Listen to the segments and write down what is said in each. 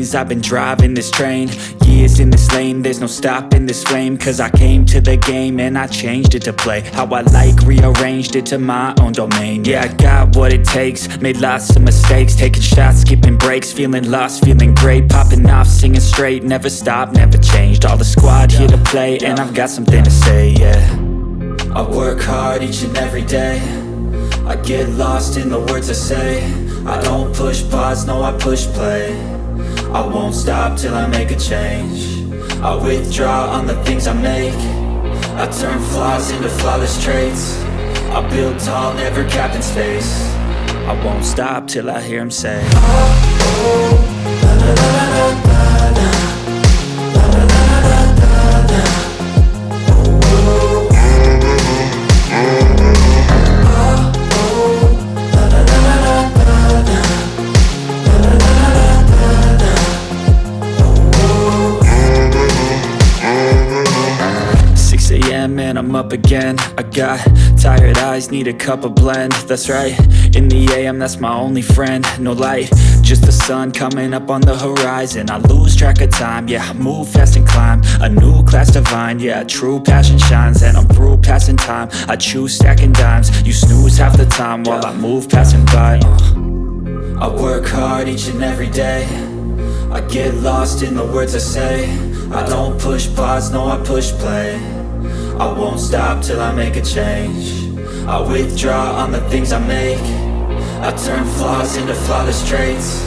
things. I've been driving this train, years in this lane. There's no stopping this flame, cause I came to the game and I changed it to play how I like, rearranged it to my own domain. Yeah, I got what it takes, made lots of mistakes, taking shots, skipping breaks, feeling lost, feeling great, popping off, singing straight, never stopped, never changed. All the squad here to play, and I've got something to say, yeah. I work hard each and every day, I get lost in the words I say. I don't push pause, no, I push play. I won't stop till I make a change. I withdraw on the things I make. I turn flaws into flawless traits. I build tall, never capped in space. I won't stop till I hear him say, oh, oh, la la la la la la, la la la la la la, oh, oh, and I'm up again. I got tired eyes, need a cup of blend. That's right, in the AM, that's my only friend. No light, just the sun coming up on the horizon. I lose track of time, yeah, I move fast and climb a new class divine, yeah, true passion shines. And I'm through passing time, I choose stacking dimes. You snooze half the time while I move passing by. I work hard each and every day, I get lost in the words I say. I don't push pause, no, I push play. I won't stop till I make a change. I withdraw on the things I make. I turn flaws into flawless traits.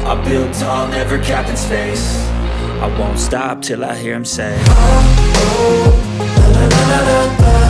I build tall, never capped in space. I won't stop till I hear him say, oh, oh, la la la la la.